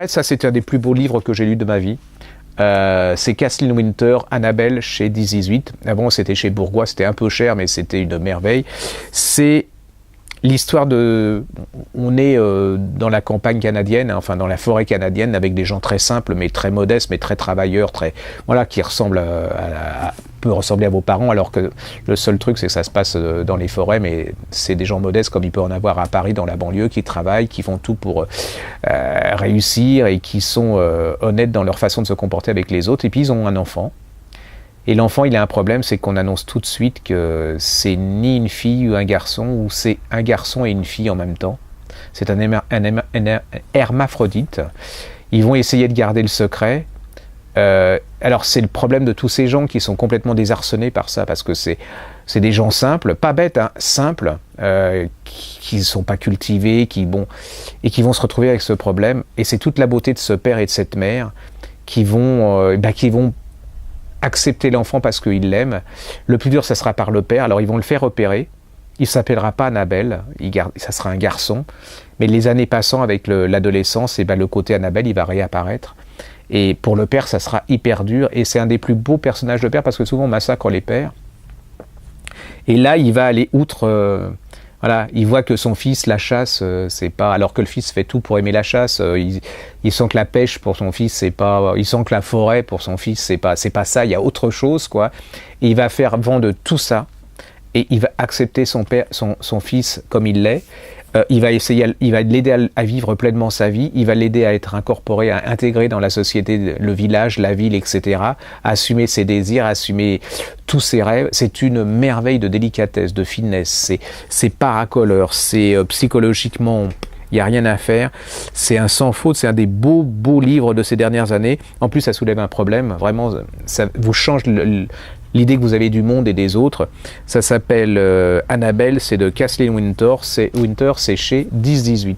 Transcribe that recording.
ça c'est un des plus beaux livres que j'ai lus de ma vie. C'est Kathleen Winter, Annabelle, chez 10-18. Avant, c'était chez Bourgois, c'était un peu cher, mais c'était une merveille. C'est l'histoire de... On est dans la campagne canadienne, enfin dans la forêt canadienne, avec des gens très simples, mais très modestes, mais très travailleurs, très... Voilà, qui ressemblent peut ressembler à vos parents, alors que le seul truc, c'est que ça se passe dans les forêts, mais c'est des gens modestes, comme il peut en avoir à Paris, dans la banlieue, qui travaillent, qui font tout pour réussir, et qui sont honnêtes dans leur façon de se comporter avec les autres. Et puis, ils ont un enfant. Et l'enfant, il a un problème, c'est qu'on annonce tout de suite que c'est ni une fille ou un garçon, ou c'est un garçon et une fille en même temps. C'est un hermaphrodite. Ils vont essayer de garder le secret. Alors c'est le problème de tous ces gens qui sont complètement désarçonnés par ça, parce que c'est des gens simples, pas bêtes, hein, simples, qui ne sont pas cultivés, et qui vont se retrouver avec ce problème. Et c'est toute la beauté de ce père et de cette mère qui vont accepter l'enfant parce qu'ils l'aiment. Le plus dur, ça sera par le père. Alors ils vont le faire opérer. Il ne s'appellera pas Annabelle, ça sera un garçon. Mais les années passant avec l'adolescence, le côté Annabelle, il va réapparaître. Et pour le père, ça sera hyper dur. Et c'est un des plus beaux personnages de père, parce que souvent on massacre les pères. Et là, il va aller outre... Voilà, il voit que son fils, la chasse, c'est pas... Alors que le fils fait tout pour aimer la chasse, il sent que la pêche pour son fils, c'est pas... Il sent que la forêt pour son fils, c'est pas ça, il y a autre chose, quoi. Et il va faire vendre tout ça, et il va accepter son fils comme il l'est. Il va l'aider à vivre pleinement sa vie, il va l'aider à être incorporé, à intégrer dans la société, le village, la ville, etc., à assumer ses désirs, à assumer tous ses rêves. C'est une merveille de délicatesse, de finesse, c'est paracoleur, c'est psychologiquement... Il n'y a rien à faire, c'est un sans faute, c'est un des beaux livres de ces dernières années. En plus, ça soulève un problème, vraiment, ça vous change l'idée que vous avez du monde et des autres. Ça s'appelle Annabelle, c'est de Kathleen Winter, c'est chez 10-18.